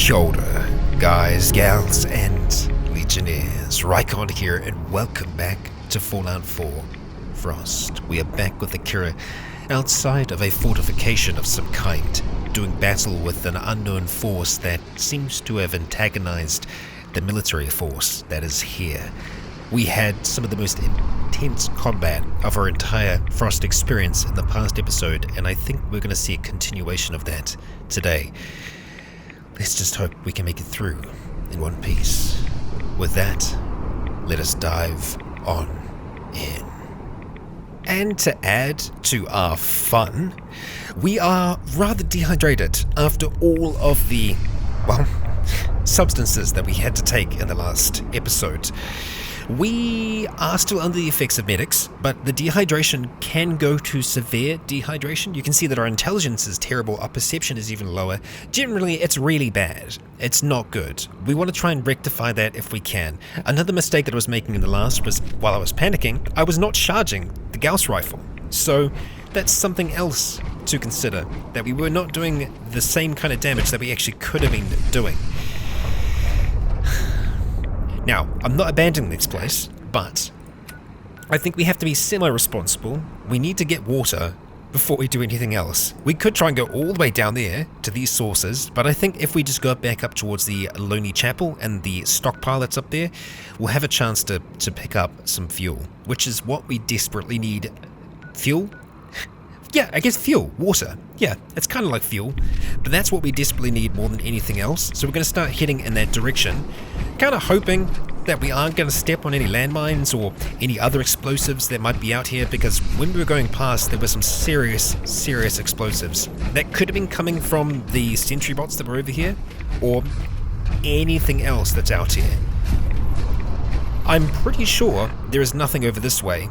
Kia ora, guys, gals, and legionnaires. Rycon here, and welcome back to Fallout 4 Frost. We are back with Akira outside of a fortification of some kind, doing battle with an unknown force that seems to have antagonized the military force that is here. We had some of the most intense combat of our entire Frost experience in the past episode, and I think we're going to see a continuation of that today. Let's just hope we can make it through in one piece. With that, let us dive on in. And to add to our fun, we are rather dehydrated after all of the, substances that we had to take in the last episode. We are still under the effects of medics, but the dehydration can go to severe dehydration. You can see that our intelligence is terrible, our perception is even lower. Generally, it's really bad. It's not good. We want to try and rectify that if we can. Another mistake that I was making in the last was, while I was panicking, I was not charging the Gauss rifle. So that's something else to consider, that we were not doing the same kind of damage that we actually could have been doing. Now, I'm not abandoning this place, but I think we have to be semi-responsible. We need to get water before we do anything else. We could try and go all the way down there to these sources, but I think if we just go back up towards the Lonely Chapel and the stockpile that's up there, we'll have a chance to pick up some fuel, which is what we desperately need. Fuel? Yeah, I guess fuel, water. Yeah, it's kind of like fuel, but that's what we desperately need more than anything else. So we're going to start heading in that direction, kind of hoping that we aren't going to step on any landmines or any other explosives that might be out here, because when we were going past, there were some serious explosives that could have been coming from the sentry bots that were over here, or anything else that's out here. I'm pretty sure there is nothing over this way.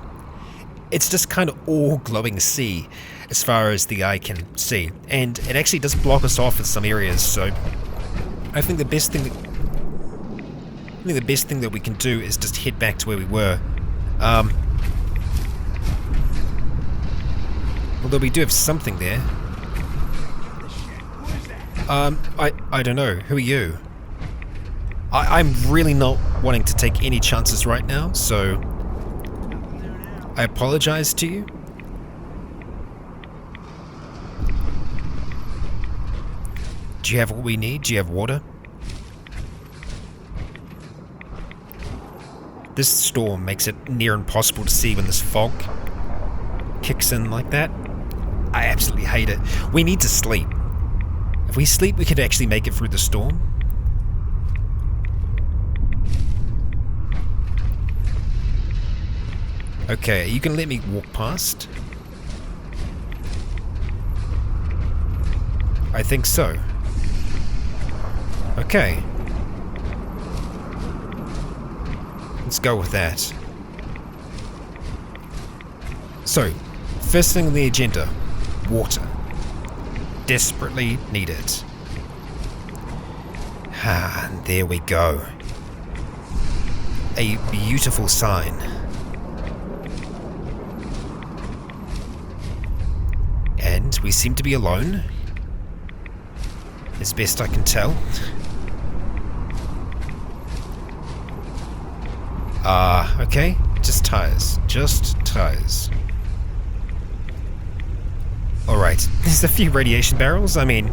It's just kind of all glowing sea as far as the eye can see, and it actually does block us off in some areas. So I think the best thing that we can do is just head back to where we were. Although we do have something there. I don't know. Who are you? I'm really not wanting to take any chances right now, so I apologize to you. Do you have what we need? Do you have water? This storm makes it near impossible to see when this fog kicks in like that. I absolutely hate it. We need to sleep. If we sleep, we could actually make it through the storm. Okay, are you gonna let me walk past? I think so. Okay. Let's go with that. So, first thing on the agenda, water. Desperately need it. And there we go. A beautiful sign. And we seem to be alone, as best I can tell. Okay, just tires. Alright, there's a few radiation barrels. I mean,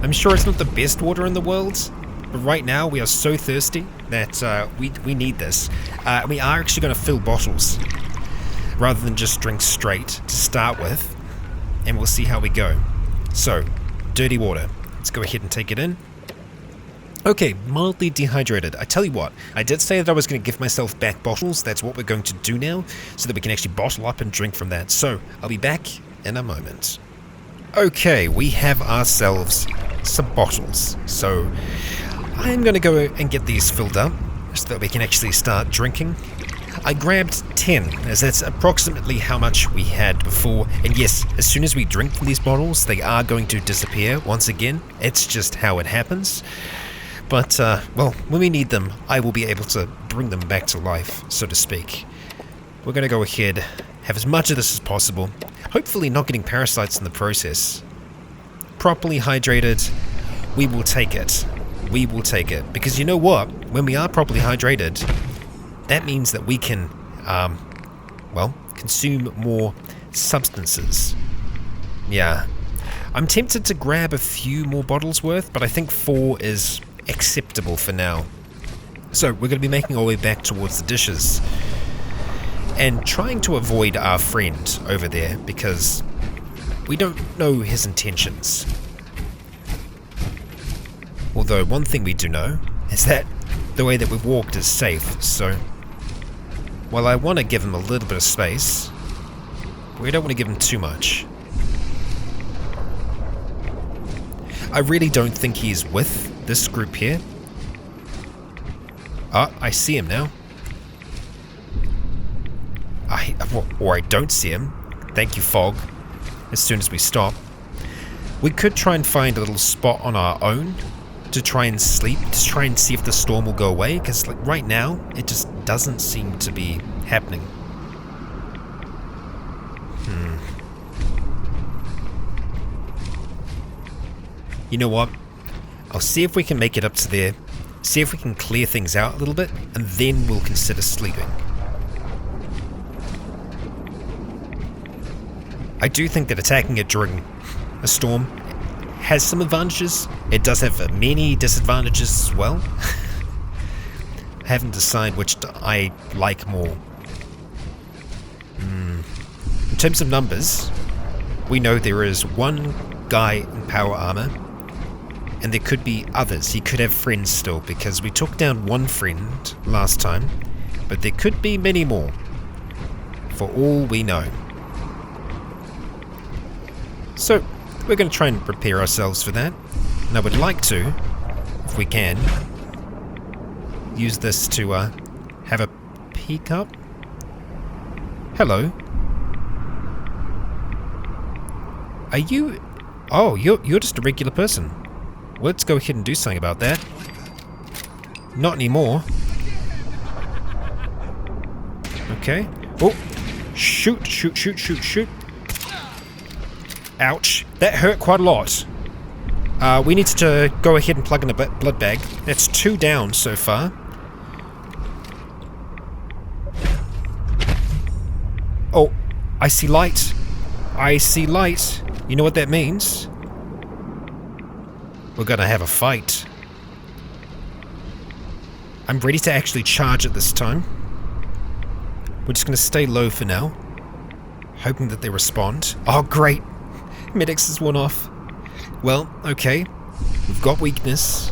I'm sure it's not the best water in the world, but right now we are so thirsty that we need this. We are actually going to fill bottles, rather than just drink straight to start with, and we'll see how we go. So, dirty water. Let's go ahead and take it in. Okay, mildly dehydrated. I tell you what, I did say that I was going to give myself back bottles. That's what we're going to do now, so that we can actually bottle up and drink from that. So, I'll be back in a moment. Okay, we have ourselves some bottles. So, I'm going to go and get these filled up, so that we can actually start drinking. I grabbed 10, as that's approximately how much we had before, and yes, as soon as we drink from these bottles, they are going to disappear once again. It's just how it happens. But, when we need them, I will be able to bring them back to life, so to speak. We're going to go ahead, have as much of this as possible, hopefully not getting parasites in the process. Properly hydrated, we will take it. we will take it. Because you know what? When we are properly hydrated, that means that we can, well, consume more substances. Yeah. I'm tempted to grab a few more bottles worth, but I think 4 is acceptable for now. So we're going to be making our way back towards the dishes and trying to avoid our friend over there because we don't know his intentions. Although one thing we do know is that the way that we've walked is safe, so while I want to give him a little bit of space, we don't want to give him too much. I really don't think he's with this group here. Ah, I see him now. Or I don't see him. Thank you, Fog. As soon as we stop. We could try and find a little spot on our own to try and sleep, to try and see if the storm will go away, because like right now, it just doesn't seem to be happening. You know what? I'll see if we can make it up to there, see if we can clear things out a little bit, and then we'll consider sleeping. I do think that attacking it during a storm has some advantages. It does have many disadvantages as well. I haven't decided which I like more. In terms of numbers, we know there is one guy in power armor, and there could be others. He could have friends still, because we took down one friend last time, but there could be many more, for all we know. So, we're going to try and prepare ourselves for that, and I would like to, if we can, use this to have a peek up. Hello. Are you... Oh, you're just a regular person. Let's go ahead and do something about that. Not anymore. Okay. Oh! Shoot, shoot, shoot, shoot, shoot. Ouch. That hurt quite a lot. We need to go ahead and plug in a blood bag. That's 2 down so far. Oh, I see light. I see light. You know what that means? We're gonna have a fight. I'm ready to actually charge it this time. We're just gonna stay low for now, hoping that they respond. Oh, great. Medics is worn off. Well, okay. We've got weakness.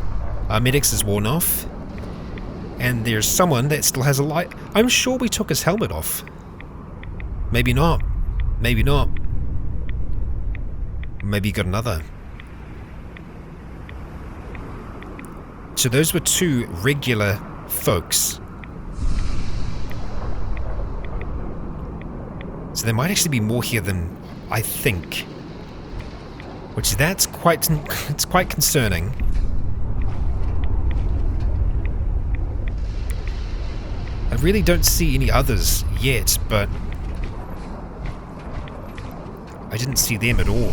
Our medics is worn off. And there's someone that still has a light. I'm sure we took his helmet off. Maybe not. Maybe not. Maybe you got another. So those were 2 regular folks. So there might actually be more here than I think. Which it's quite concerning. I really don't see any others yet, but I didn't see them at all.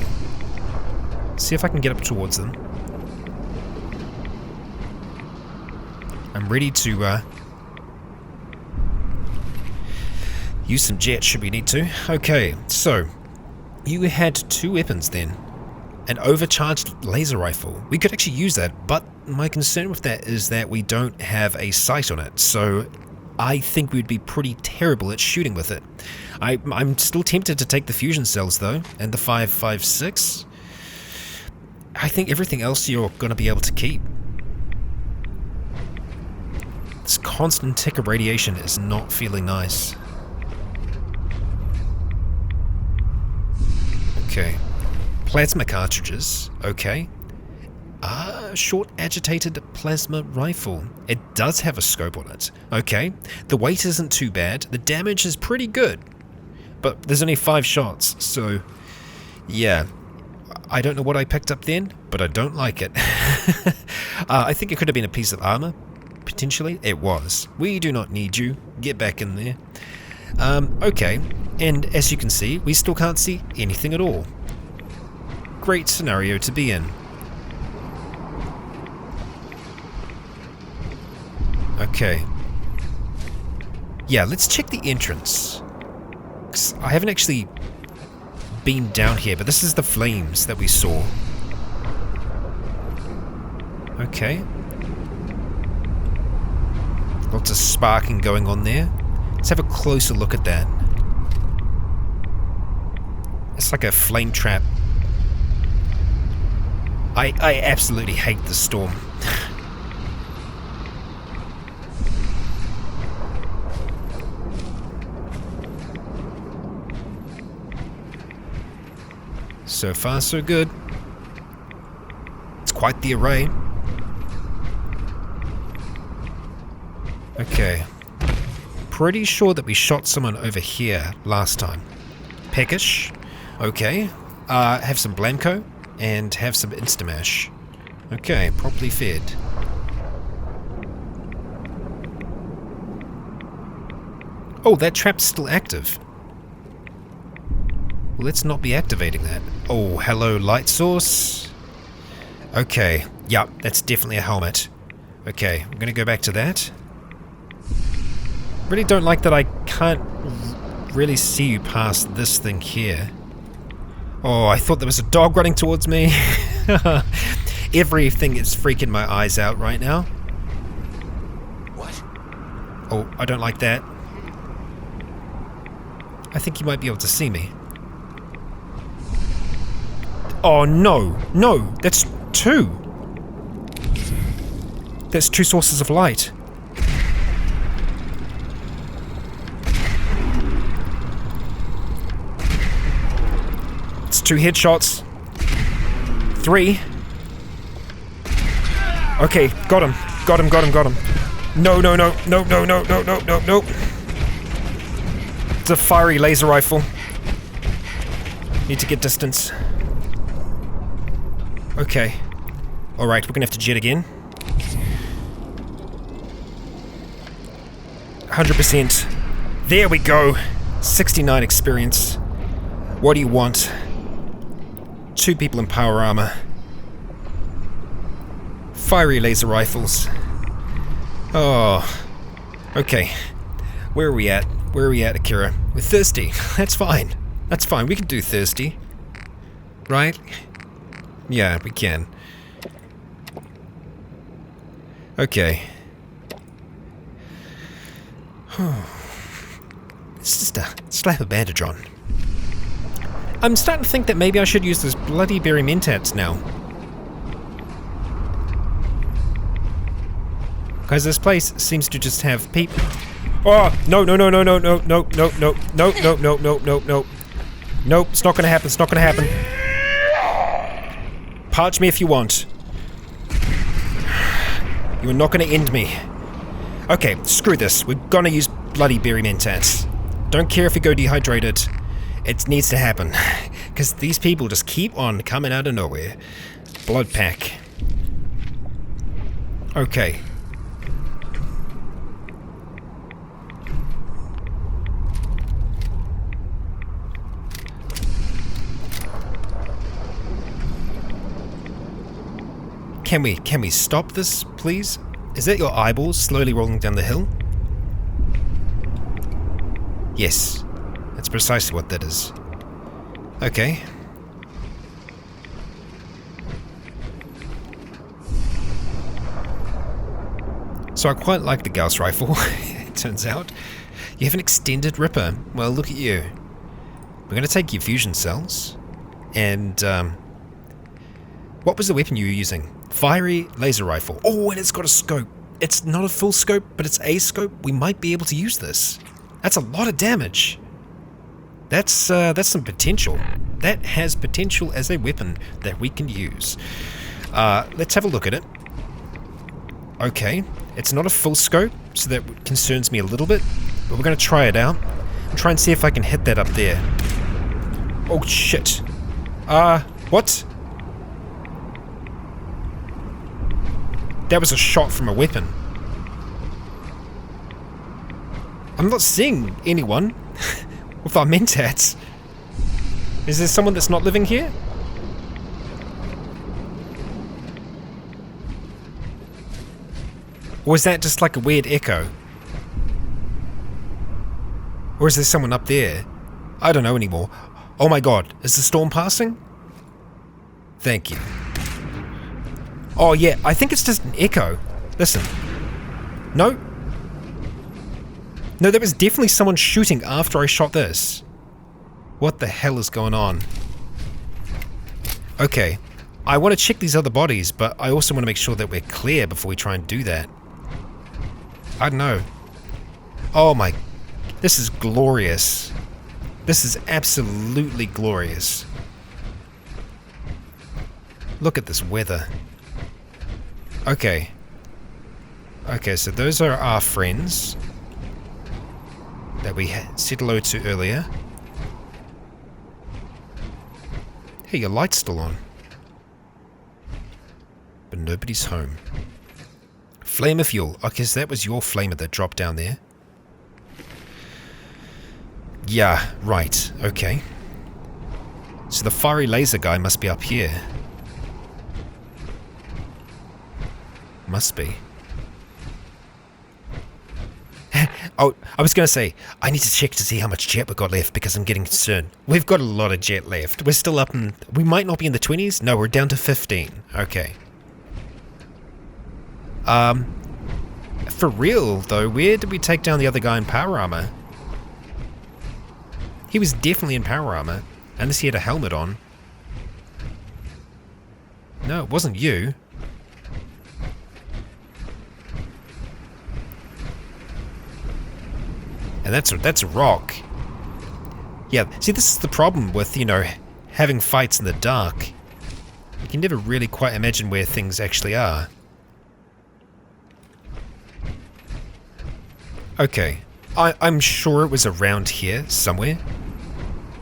See if I can get up towards them. I'm ready to use some jets should we need to. Okay, so you had 2 weapons then. An overcharged laser rifle. We could actually use that, but my concern with that is that we don't have a sight on it, so I think we'd be pretty terrible at shooting with it. I'm still tempted to take the fusion cells though, and the 5.56. I think everything else you're going to be able to keep. This constant tick of radiation is not feeling nice. Okay. Plasma cartridges, okay. Short agitated plasma rifle. It does have a scope on it. Okay. The weight isn't too bad. The damage is pretty good. But there's only 5 shots, so yeah. I don't know what I picked up then, but I don't like it. I think it could have been a piece of armor. Potentially. It was. We do not need you. Get back in there. Okay. And as you can see, we still can't see anything at all. Great scenario to be in. Okay. Yeah, let's check the entrance. 'Cause I haven't actually been down here, but this is the flames that we saw. Okay. Lots of sparking going on there. Let's have a closer look at that. It's like a flame trap. I absolutely hate the storm. So far, so good. It's quite the array. Okay. Pretty sure that we shot someone over here last time. Peckish. Okay. Have some Blanco and have some Instamash. Okay, properly fed. Oh, that trap's still active. Well, let's not be activating that. Oh, hello, light source. Okay, yep, that's definitely a helmet. Okay, I'm gonna go back to that. Really don't like that I can't really see you past this thing here. Oh, I thought there was a dog running towards me. Everything is freaking my eyes out right now. What? Oh, I don't like that. I think you might be able to see me. Oh no, no, that's two. That's two sources of light. It's two headshots. Three. Okay, got him. Got him, got him, got him. No, no, no, no, no, no, no, no, no, no. It's a fiery laser rifle. Need to get distance. Okay. Alright, we're gonna have to jet again. 100%. There we go. 69 experience. What do you want? Two people in power armor. Fiery laser rifles. Oh. Okay. Where are we at? Where are we at, Akira? We're thirsty. That's fine. That's fine. We can do thirsty. Right? Yeah, we can. Okay. It's just a slap a bandage on. I'm starting to think that maybe I should use those bloody berry mentats now. Because this place seems to just have people. Oh, no, no, no, no, no, no, no, no, no, no, no, no, no, no, no. Nope, it's not gonna happen, it's not gonna happen. Parch me if you want. You are not gonna end me. Okay, screw this. We're gonna use bloody berry mentats. Don't care if we go dehydrated. It needs to happen. Because these people just keep on coming out of nowhere. Blood pack. Okay. Can we stop this, please? Is that your eyeballs slowly rolling down the hill? Yes. That's precisely what that is. Okay. So I quite like the Gauss rifle, it turns out. You have an extended ripper. Well, look at you. We're going to take your fusion cells. And, what was the weapon you were using? Fiery laser rifle. Oh, and it's got a scope. It's not a full scope, but it's a scope. We might be able to use this. That's a lot of damage. That's some potential. That has potential as a weapon that we can use. Let's have a look at it. Okay, it's not a full scope, so that concerns me a little bit, but we're going to try it out and try and see if I can hit that up there. Oh, shit. What? That was a shot from a weapon. I'm not seeing anyone with our mentats. Is there someone that's not living here? Or is that just like a weird echo? Or is there someone up there? I don't know anymore. Oh my god, is the storm passing? Thank you. Oh yeah, I think it's just an echo. Listen. No? No, there was definitely someone shooting after I shot this. What the hell is going on? Okay, I want to check these other bodies, but I also want to make sure that we're clear before we try and do that. I don't know. Oh my... This is glorious. This is absolutely glorious. Look at this weather. Okay. Okay, so those are our friends that we said hello to earlier. Hey, your light's still on. But nobody's home. Flamer fuel. Okay, so that was your flamer that dropped down there. Yeah, right. Okay. So the fiery laser guy must be up here. Must be. Oh, I was going to say, I need to check to see how much jet we've got left because I'm getting concerned. We've got a lot of jet left. We're still up in... We might not be in the 20s? No, we're down to 15. Okay. For real, though, where did we take down the other guy in power armor? He was definitely in power armor, unless he had a helmet on. No, it wasn't you. And that's a rock. Yeah, see, this is the problem with, you know, having fights in the dark. You can never really quite imagine where things actually are. Okay, I'm sure it was around here somewhere.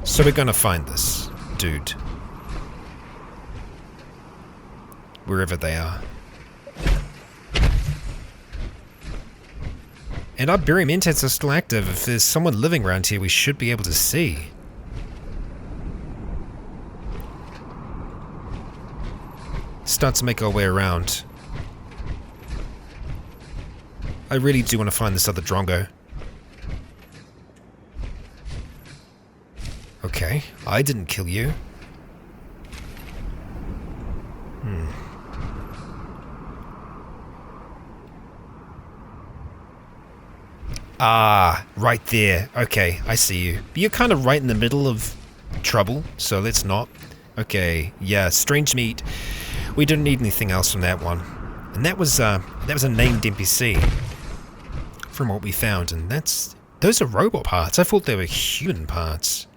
So we're gonna find this dude. Wherever they are. And our barium intents are still active. If there's someone living around here, we should be able to see. Start to make our way around. I really do want to find this other drongo. Okay, I didn't kill you. Ah, right there. Okay, I see you. But you're kind of right in the middle of trouble, so let's not. Okay, yeah, strange meat. We didn't need anything else from that one. And that was a named NPC from what we found, and those are robot parts. I thought they were human parts.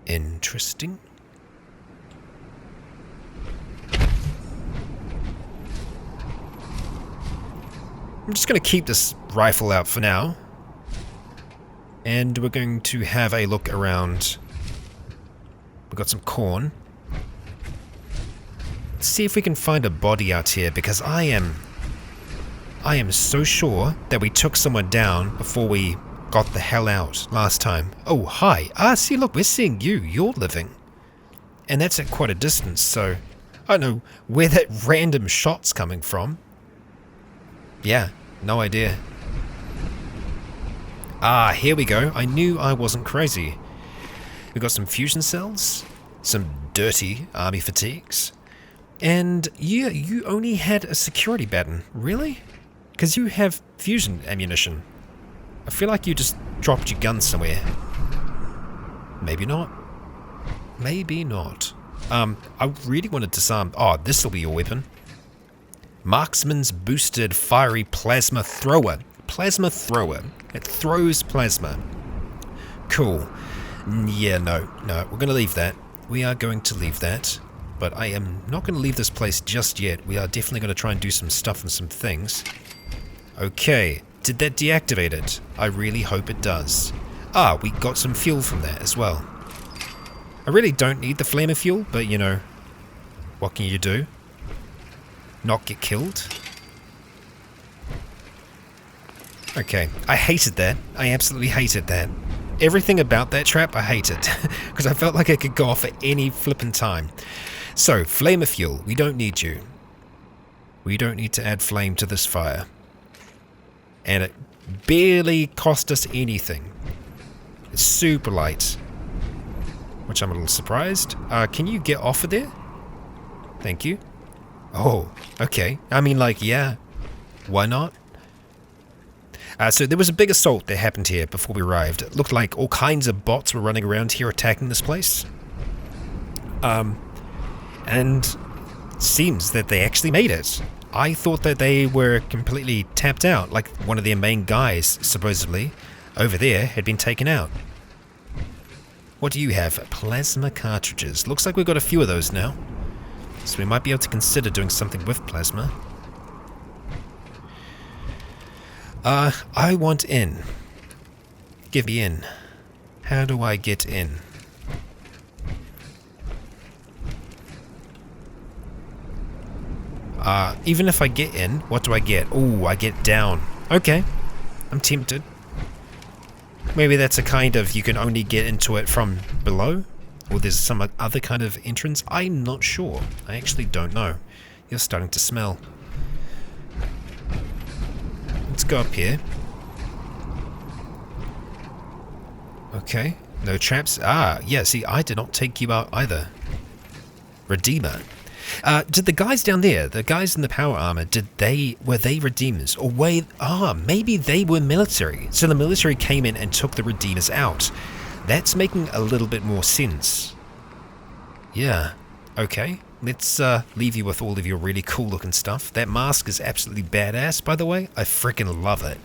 Interesting. I'm just going to keep this rifle out for now. And we're going to have a look around. We've got some corn. Let's see if we can find a body out here, because I am so sure that we took someone down before we got the hell out last time. Oh, hi. Ah, see, look, we're seeing you. You're living. And that's at quite a distance, so I don't know where that random shot's coming from. Yeah, no idea. Ah, here we go. I knew I wasn't crazy. We've got some fusion cells, some dirty army fatigues, and yeah, you only had a security baton. Really? Because you have fusion ammunition. I feel like you just dropped your gun somewhere. Maybe not. Maybe not. I really want to disarm... Oh, this will be your weapon. Marksman's boosted fiery plasma thrower. Plasma thrower. It throws plasma. Cool. Yeah, no. We're going to leave that. We are going to leave that. But I am not going to leave this place just yet. We are definitely going to try and do some stuff and some things. Okay. Did that deactivate it? I really hope it does. Ah, we got some fuel from that as well. I really don't need the flamer fuel, but you know, what can you do? Not get killed? Okay, I hated that. I absolutely hated that. Everything about that trap, I hated. Because I felt like it could go off at any flippin' time. So, flamer fuel, we don't need you. We don't need to add flame to this fire. And it barely cost us anything. It's super light. Which I'm a little surprised. Can you get off of there? Thank you. Oh, okay. I mean, like, yeah. Why not? So there was a big assault that happened here before we arrived. It looked like all kinds of bots were running around here attacking this place. And it seems that they actually made it. I thought that they were completely tapped out, like one of their main guys, supposedly, over there had been taken out. What do you have? Plasma cartridges. Looks like we've got a few of those now. So we might be able to consider doing something with plasma. I want in. Give me in. How do I get in? Even if I get in, what do I get? Oh, I get down. Okay. I'm tempted. Maybe that's a kind of, you can only get into it from below? Or there's some other kind of entrance? I'm not sure. I actually don't know. You're starting to smell. Let's go up here. Okay. No traps. Yeah, see, I did not take you out either. Redeemer. Did the guys down there, the guys in the power armor, were they redeemers? Or maybe they were military. So the military came in and took the redeemers out. That's making a little bit more sense. Yeah. Okay. Let's leave you with all of your really cool looking stuff. That mask is absolutely badass, by the way. I freaking love it.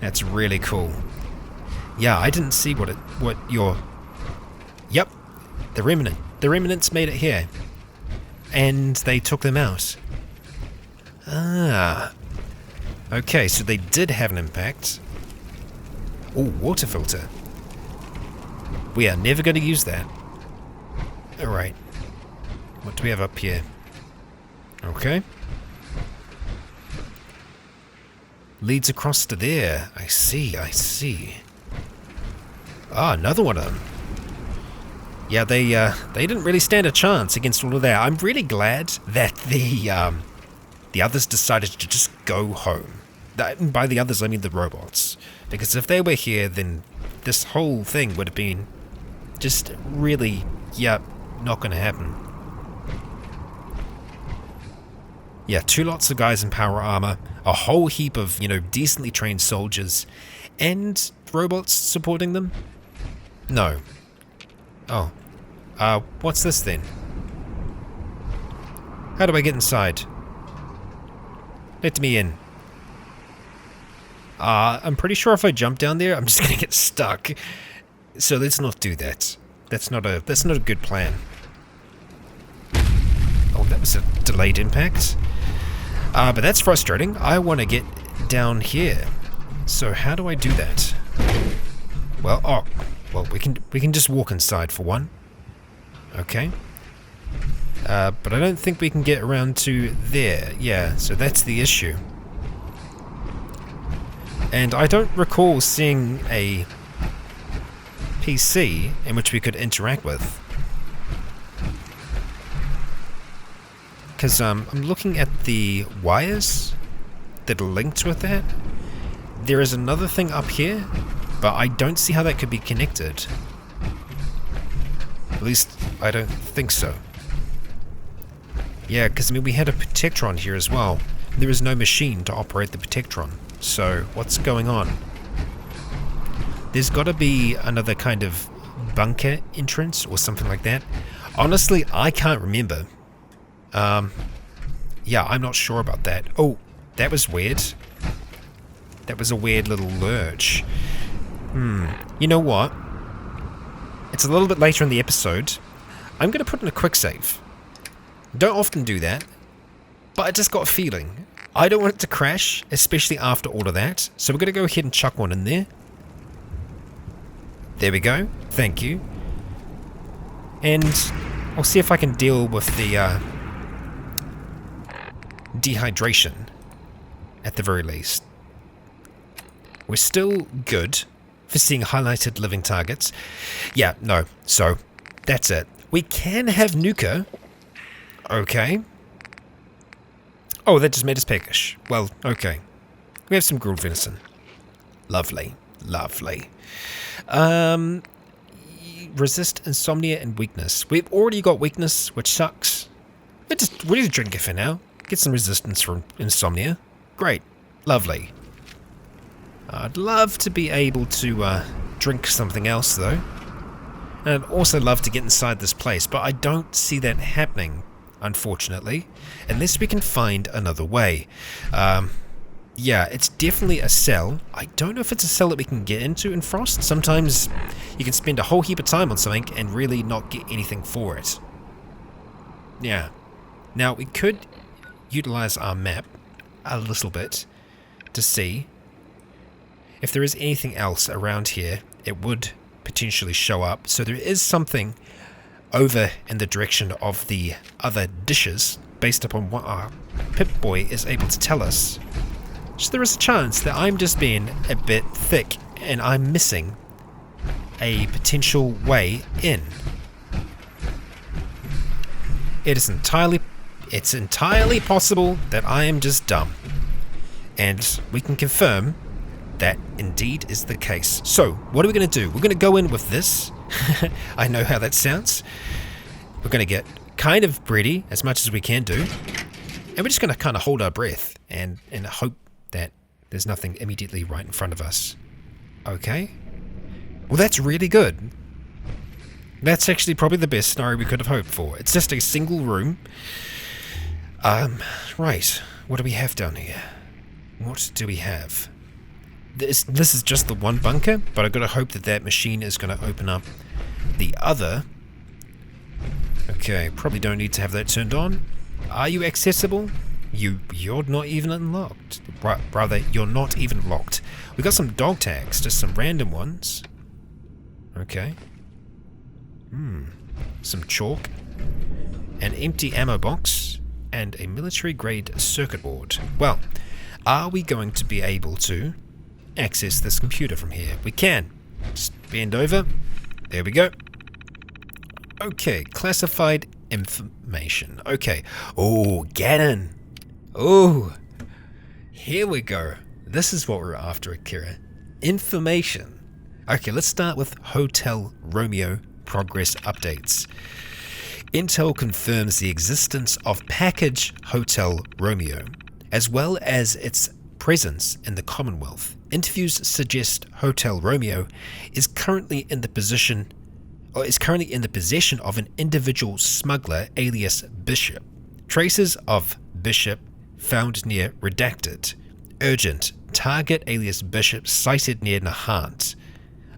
That's really cool. Yeah, I didn't see what your... Yep. The Remnant. The Remnants made it here. And they took them out. Okay, so they did have an impact. Oh, water filter. We are never going to use that. Alright. What do we have up here? Okay. Leads across to there. I see. Another one of them. Yeah, they didn't really stand a chance against all of that. I'm really glad that the others decided to just go home. And by the others, I mean the robots. Because if they were here, then this whole thing would have been just really, not going to happen. Yeah, 2 lots of guys in power armor, a whole heap of, decently trained soldiers, and robots supporting them? No. Oh. What's this then? How do I get inside? Let me in. I'm pretty sure if I jump down there, I'm just gonna get stuck. So let's not do that. That's not a good plan. Oh, that was a delayed impact. But that's frustrating. I want to get down here. So how do I do that? Well, we can just walk inside for one. Okay. But I don't think we can get around to there. Yeah, so that's the issue. And I don't recall seeing a PC in which we could interact with. Because I'm looking at the wires that are linked with that. There is another thing up here, but I don't see how that could be connected. At least, I don't think so. Yeah, because we had a Protectron here as well. There is no machine to operate the Protectron. So, what's going on? There's got to be another kind of bunker entrance or something like that. Honestly, I can't remember. Yeah, I'm not sure about that. Oh, that was weird. That was a weird little lurch. You know what? It's a little bit later in the episode. I'm going to put in a quick save. Don't often do that, but I just got a feeling. I don't want it to crash, especially after all of that. So we're going to go ahead and chuck one in there. There we go. Thank you. And I'll see if I can deal with the dehydration at the very least. We're still good for seeing highlighted living targets. Yeah, no. So that's it. We can have Nuka. Okay. Oh, that just made us peckish. Well, okay. We have some grilled venison. Lovely. Lovely. Resist insomnia and weakness. We've already got weakness, which sucks. We'll just drink it for now. Get some resistance from insomnia. Great. Lovely. I'd love to be able to drink something else, though. And I'd also love to get inside this place, but I don't see that happening, unfortunately, unless we can find another way. Yeah, it's definitely a cell. I don't know if it's a cell that we can get into in Frost. Sometimes you can spend a whole heap of time on something and really not get anything for it. Yeah. Now, we could utilize our map a little bit to see if there is anything else around here. It would potentially show up. So there is something over in the direction of the other dishes based upon what our Pip-Boy is able to tell us. So there is a chance that I'm just being a bit thick and I'm missing a potential way in. It's entirely possible that I am just dumb. And we can confirm that indeed is the case. So, what are we going to do? We're going to go in with this. I know how that sounds. We're going to get kind of bready as much as we can do. And we're just going to kind of hold our breath and hope that there's nothing immediately right in front of us. Okay. Well, that's really good. That's actually probably the best scenario we could have hoped for. It's just a single room. Right. What do we have down here? What do we have? This is just the one bunker, but I've got to hope that that machine is going to open up the other. Okay, probably don't need to have that turned on. Are you accessible? You're not even unlocked. Rather, you're not even locked. We got some dog tags, just some random ones. Okay. Some chalk, an empty ammo box, and a military-grade circuit board. Well, are we going to be able to access this computer from here? We can. Just bend over. There we go. Okay, classified information. Okay. Oh, Ganon. Oh, here we go. This is what we're after, Akira. Information. Okay, let's start with Hotel Romeo progress updates. Intel confirms the existence of package Hotel Romeo, as well as its presence in the Commonwealth. Interviews suggest Hotel Romeo is currently in the possession of an individual smuggler alias Bishop. Traces of Bishop found near redacted. Urgent. Target alias Bishop sighted near Nahant.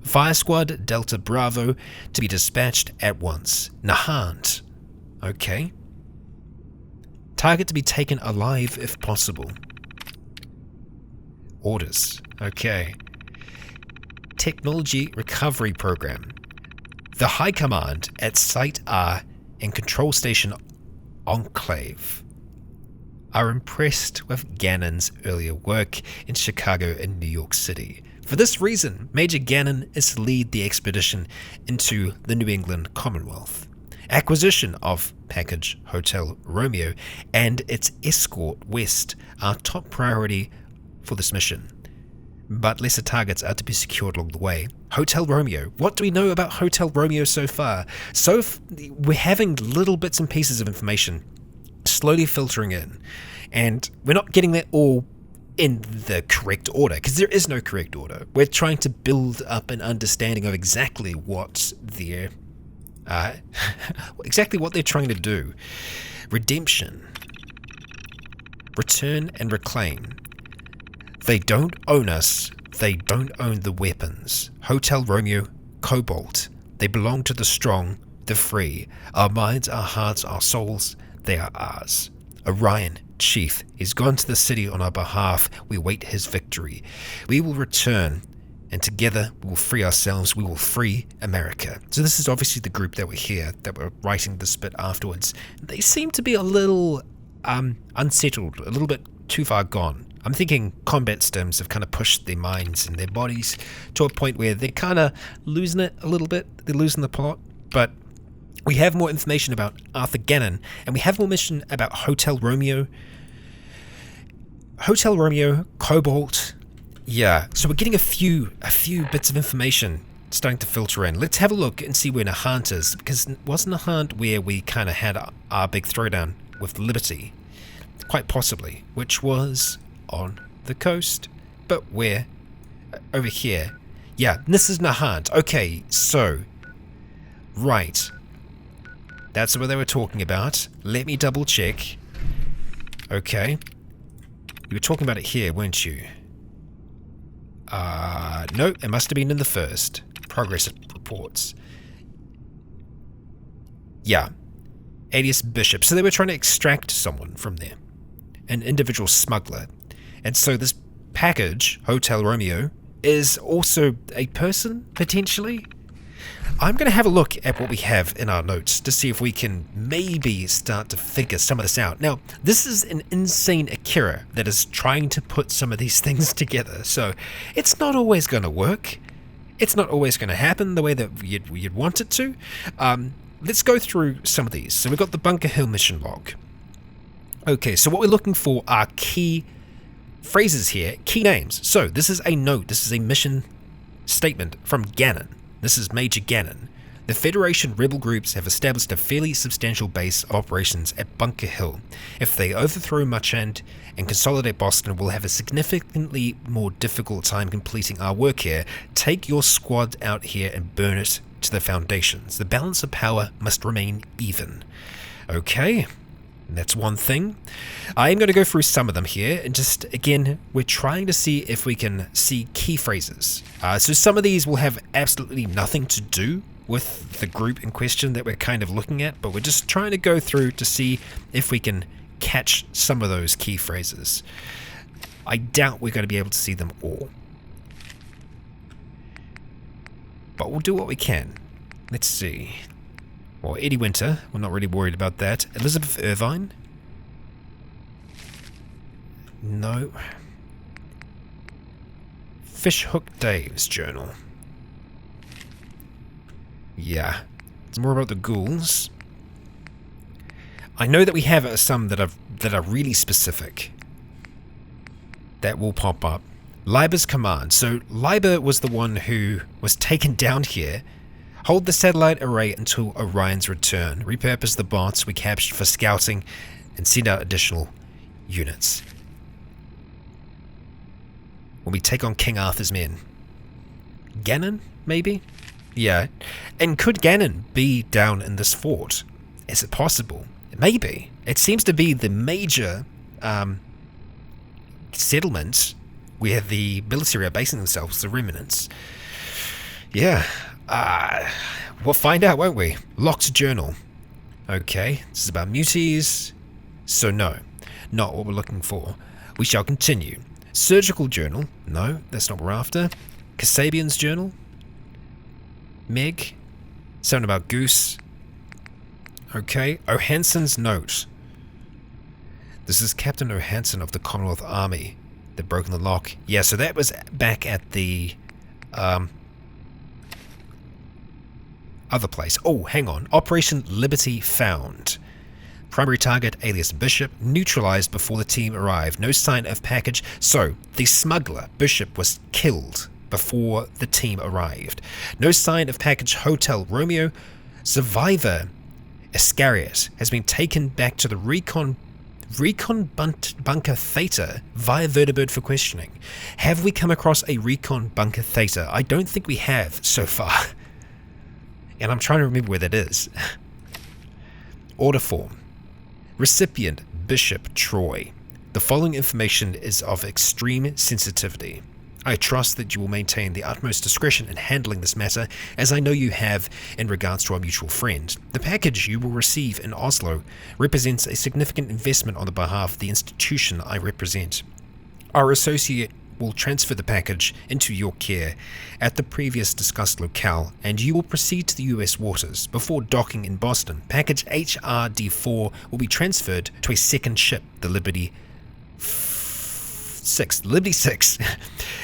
Fire Squad Delta Bravo to be dispatched at once. Nahant. Okay. Target to be taken alive if possible. Orders. Okay. Technology Recovery Program. The High Command at Site R and Control Station Enclave are impressed with Ganon's earlier work in Chicago and New York City. For this reason, Major Ganon is to lead the expedition into the New England Commonwealth. Acquisition of package Hotel Romeo and its escort west are top priority for this mission, but lesser targets are to be secured along the way. Hotel Romeo. What do we know about Hotel Romeo so far? We're having little bits and pieces of information slowly filtering in, and we're not getting that all in the correct order, because there is no correct order. We're trying to build up an understanding of exactly what they're trying to do. Redemption. Return and reclaim. They don't own us. They don't own the weapons. Hotel Romeo, Cobalt. They belong to the strong, the free. Our minds, our hearts, our souls, they are ours. Orion, Chief, is gone to the city on our behalf. We wait his victory. We will return, and together we will free ourselves. We will free America. So this is obviously the group that were here, that were writing this bit afterwards. They seem to be a little unsettled, a little bit too far gone. I'm thinking combat stims have kind of pushed their minds and their bodies to a point where they're kind of losing it a little bit. They're losing the plot. But we have more information about Arthur Ganon, and we have more information about Hotel Romeo. Hotel Romeo, Cobalt. Yeah, so we're getting a few bits of information starting to filter in. Let's have a look and see where Nahant is, because wasn't Nahant where we kind of had our big throwdown with Liberty? Quite possibly, which was on the coast. But where? Over here. Yeah, this is Nahant. Okay, so, right. That's what they were talking about. Let me double check. Okay. You were talking about it here, weren't you? No, it must have been in the first. Progress reports. Yeah. Alias Bishop. So they were trying to extract someone from there. An individual smuggler. And so this package, Hotel Romeo, is also a person, potentially? I'm going to have a look at what we have in our notes to see if we can maybe start to figure some of this out. Now, this is an insane Akira that is trying to put some of these things together, so it's not always going to work. It's not always going to happen the way that you'd want it to. Let's go through some of these. So we've got the Bunker Hill mission log. Okay, so what we're looking for are key phrases here, key names. So this is a note, this is a mission statement from Gannon. This is Major Gannon. The Federation rebel groups have established a fairly substantial base of operations at Bunker Hill. If they overthrow Muchand and consolidate Boston, we'll have a significantly more difficult time completing our work here. Take your squad out here and burn it to the foundations. The balance of power must remain even. Okay. That's one thing. I am going to go through some of them here, and just, again, we're trying to see if we can see key phrases. So some of these will have absolutely nothing to do with the group in question that we're kind of looking at, but we're just trying to go through to see if we can catch some of those key phrases. I doubt we're going to be able to see them all. But we'll do what we can. Let's see. Well, Eddie Winter, we're not really worried about that. Elizabeth Irvine? No. Fishhook Dave's journal. Yeah. It's more about the ghouls. I know that we have some that are really specific. That will pop up. Liber's command. So Liber was the one who was taken down here. Hold the satellite array until Orion's return. Repurpose the bots we captured for scouting and send out additional units. When we take on King Arthur's men. Gannon, maybe? Yeah. And could Gannon be down in this fort? Is it possible? Maybe. It seems to be the major settlement where the military are basing themselves, the remnants. Yeah. We'll find out, won't we? Locked journal. Okay, this is about muties. So no, not what we're looking for. We shall continue. Surgical journal. No, that's not what we're after. Kasabian's journal. Meg. Something about Goose. Okay, O'Hanson's note. This is Captain O'Hanson of the Commonwealth Army. They've broken the lock. Yeah, so that was back at the other place. Oh, hang on. Operation Liberty found. Primary target, alias Bishop, neutralized before the team arrived. No sign of package. So, the smuggler, Bishop, was killed before the team arrived. No sign of package Hotel Romeo. Survivor, Iscariot, has been taken back to the Rycon bunker Theta via Vertibird for questioning. Have we come across a Rycon bunker Theta? I don't think we have so far. And I'm trying to remember where that is. Order form. Recipient, Bishop Troy. The following information is of extreme sensitivity. I trust that you will maintain the utmost discretion in handling this matter, as I know you have in regards to our mutual friend. The package you will receive in Oslo represents a significant investment on the behalf of the institution I represent. Our associate will transfer the package into your care at the previous discussed locale, and you will proceed to the US waters. Before docking in Boston, package HRD4 will be transferred to a second ship, the Liberty 6.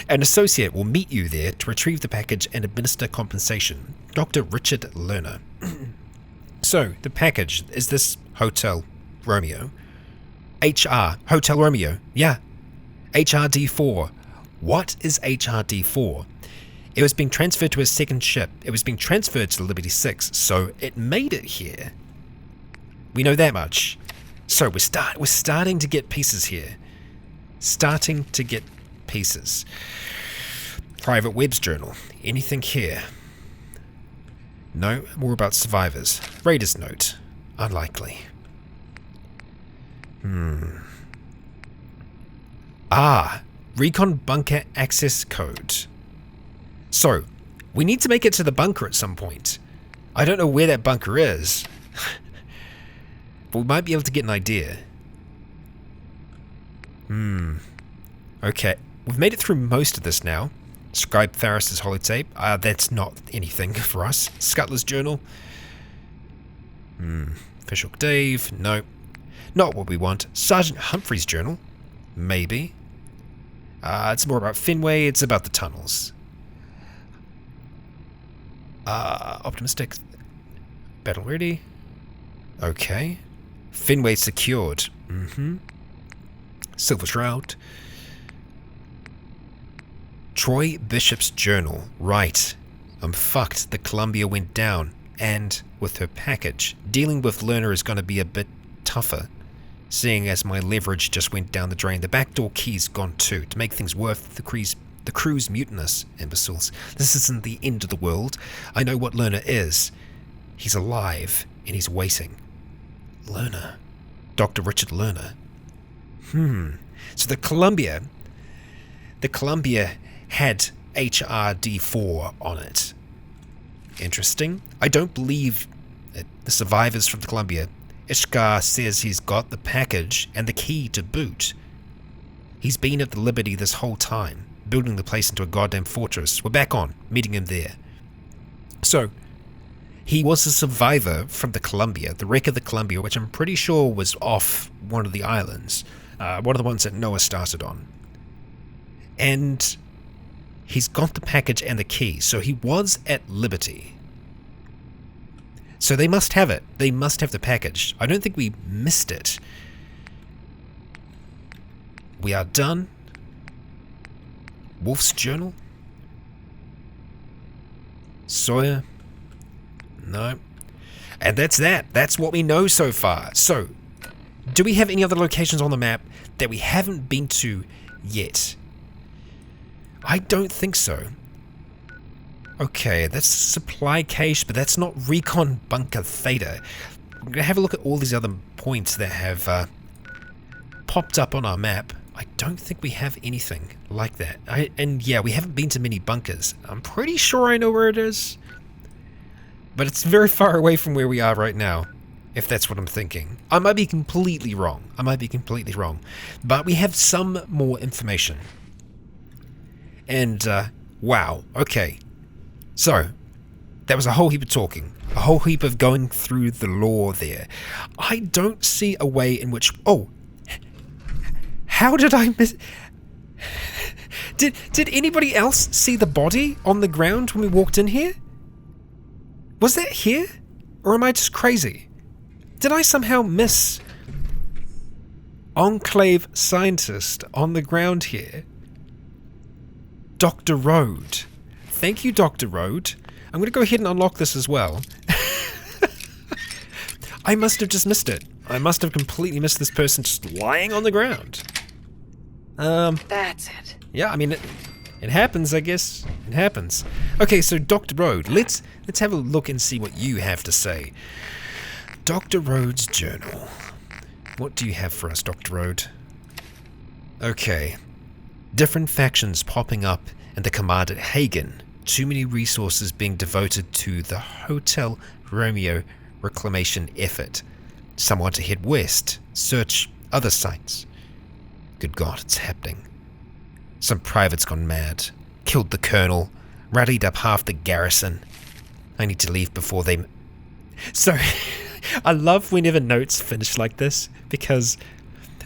An associate will meet you there to retrieve the package and administer compensation. Dr. Richard Lerner. So, the package is this Hotel Romeo. HR, Hotel Romeo. Yeah. HRD4. What is HRD4? It was being transferred to a second ship. It was being transferred to the Liberty 6, so it made it here. We know that much. So we're starting to get pieces here. Starting to get pieces. Private Webb's journal. Anything here? No, more about survivors. Raider's note. Unlikely. Recon bunker access code. So, we need to make it to the bunker at some point. I don't know where that bunker is. But we might be able to get an idea. Okay, we've made it through most of this now. Scribe Farris's holotape. That's not anything for us. Scuttler's journal. Fishhook Dave. No. Not what we want. Sergeant Humphrey's journal. Maybe. It's more about Fenway. It's about the tunnels. Optimistic. Battle ready. Okay. Fenway secured. Silver Shroud. Troy Bishop's journal. Right. I'm fucked. The Columbia went down. And with her package, dealing with Lerner is going to be a bit tougher. Seeing as my leverage just went down the drain. The backdoor key's gone too. To make things worse, the crew's mutinous, imbeciles. This isn't the end of the world. I know what Lerner is. He's alive, and he's waiting. Lerner. Dr. Richard Lerner. So the Columbia had HRD4 on it. Interesting. I don't believe it. The survivors from the Columbia. Ishkar says he's got the package and the key to boot. He's been at the Liberty this whole time, building the place into a goddamn fortress. We're back on, meeting him there. So, he was a survivor from the Columbia, the wreck of the Columbia, which I'm pretty sure was off one of the islands. One of the ones that Noah started on. And he's got the package and the key, so he was at Liberty. So they must have it. They must have the package. I don't think we missed it. We are done. Wolf's journal? Sawyer? No. And that's that. That's what we know so far. So, do we have any other locations on the map that we haven't been to yet? I don't think so. Okay, that's supply cache, but that's not Recon Bunker Theta. We're going to have a look at all these other points that have popped up on our map. I don't think we have anything like that. And yeah, we haven't been to many bunkers. I'm pretty sure I know where it is. But it's very far away from where we are right now, if that's what I'm thinking. I might be completely wrong. But we have some more information. And, wow, okay. So, that was a whole heap of talking. A whole heap of going through the lore there. I don't see a way in which... Oh! How did I miss... Did anybody else see the body on the ground when we walked in here? Was that here? Or am I just crazy? Did I somehow miss... Enclave scientist on the ground here? Dr. Rode. Thank you, Dr. Rode. I'm going to go ahead and unlock this as well. I must have just missed it. I must have completely missed this person just lying on the ground. That's it. Yeah, I mean, it happens, I guess. It happens. Okay, so Dr. Rode, let's have a look and see what you have to say. Dr. Rode's journal. What do you have for us, Dr. Rode? Okay. Different factions popping up in the command at Hagen. Too many resources being devoted to the Hotel Romeo reclamation effort. Some want to head west, search other sites. Good God, it's happening. Some privates gone mad, killed the colonel, rallied up half the garrison. I need to leave before they... So, I love whenever notes finish like this, because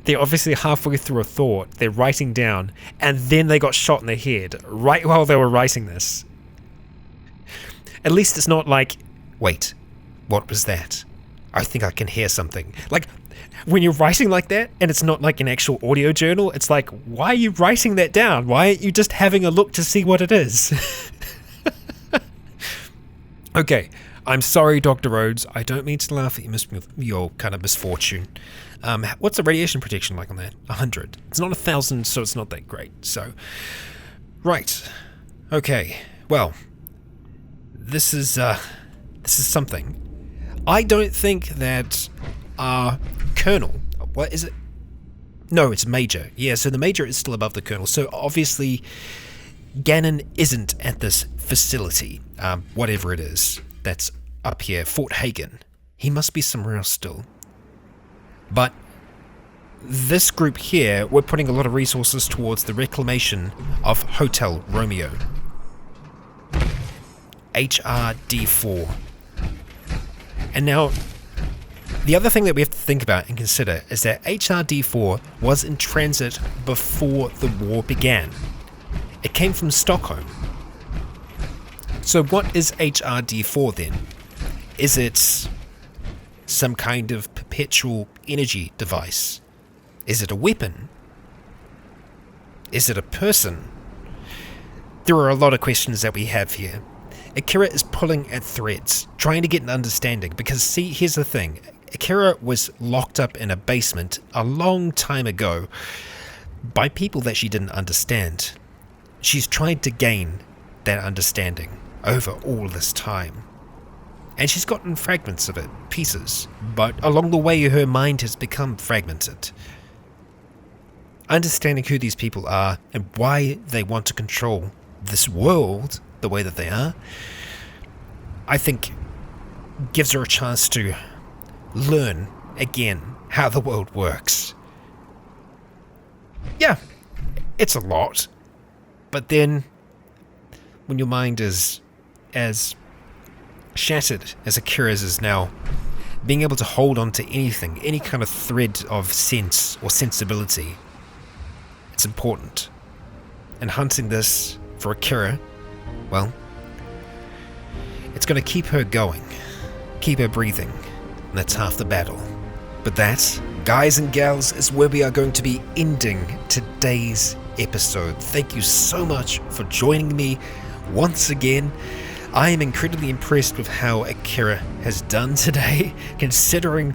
they're obviously halfway through a thought, they're writing down, and then they got shot in the head, right while they were writing this. At least it's not like, wait, what was that? I think I can hear something. Like, when you're writing like that, and it's not like an actual audio journal, it's like, why are you writing that down? Why aren't you just having a look to see what it is? Okay, I'm sorry, Dr. Rhodes. I don't mean to laugh at your kind of misfortune. What's the radiation protection like on that? 100. It's not 1,000, so it's not that great. So, right. Okay. Well, this is something. I don't think that our colonel. What is it? No, it's major. Yeah. So the major is still above the colonel. So obviously, Gannon isn't at this facility. Whatever it is that's up here, Fort Hagen. He must be somewhere else still. But this group here, we're putting a lot of resources towards the reclamation of Hotel Romeo. HRD4. And now, the other thing that we have to think about and consider is that HRD4 was in transit before the war began. It came from Stockholm. So what is HRD4 then? Is it some kind of perpetual energy device? Is it a weapon? Is it a person? There are a lot of questions that we have here. Akira is pulling at threads, trying to get an understanding, because see, here's the thing. Akira was locked up in a basement a long time ago by people that she didn't understand. She's tried to gain that understanding over all this time. And she's gotten fragments of it, pieces, but along the way her mind has become fragmented. Understanding who these people are and why they want to control this world the way that they are, I think gives her a chance to learn again how the world works. Yeah, it's a lot. But then, when your mind is as shattered as Akira's is now, being able to hold on to anything, any kind of thread of sense or sensibility, it's important. And hunting this for Akira, well, it's going to keep her going, keep her breathing, and that's half the battle. But that, guys and gals, is where we are going to be ending today's episode. Thank you so much for joining me once again. I am incredibly impressed with how Akira has done today, considering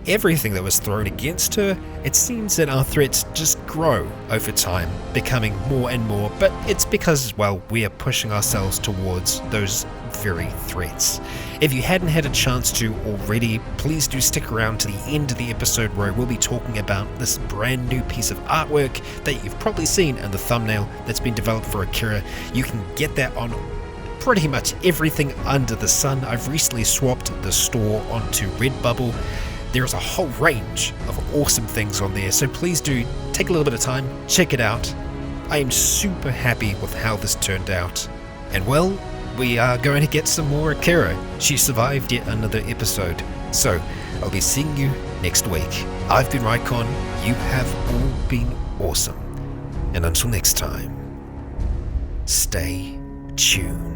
everything that was thrown against her. It seems that our threats just grow over time, becoming more and more, but it's because, well, we are pushing ourselves towards those very threats. If you hadn't had a chance to already, please do stick around to the end of the episode where we'll be talking about this brand new piece of artwork that you've probably seen in the thumbnail that's been developed for Akira. You can get that on pretty much everything under the sun. I've recently swapped the store onto Redbubble. There's a whole range of awesome things on there, so please do take a little bit of time, check it out. I am super happy with how this turned out. And well, we are going to get some more Akira. She survived yet another episode. So, I'll be seeing you next week. I've been Rycon, you have all been awesome. And until next time, stay tuned.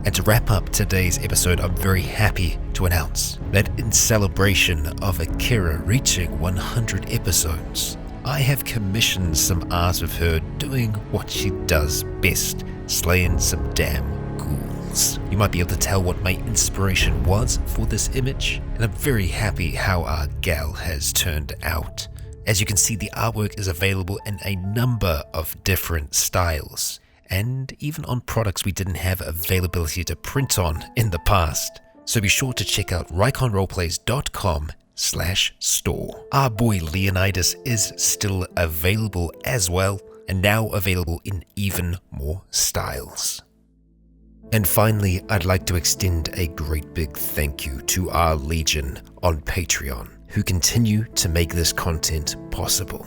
And to wrap up today's episode, I'm very happy to announce that in celebration of Akira reaching 100 episodes, I have commissioned some art of her doing what she does best, slaying some damn ghouls. You might be able to tell what my inspiration was for this image, and I'm very happy how our gal has turned out. As you can see, the artwork is available in a number of different styles, and even on products we didn't have availability to print on in the past. So be sure to check out ryconroleplays.com/store. Our boy Leonidas is still available as well, and now available in even more styles. And finally, I'd like to extend a great big thank you to our Legion on Patreon, who continue to make this content possible.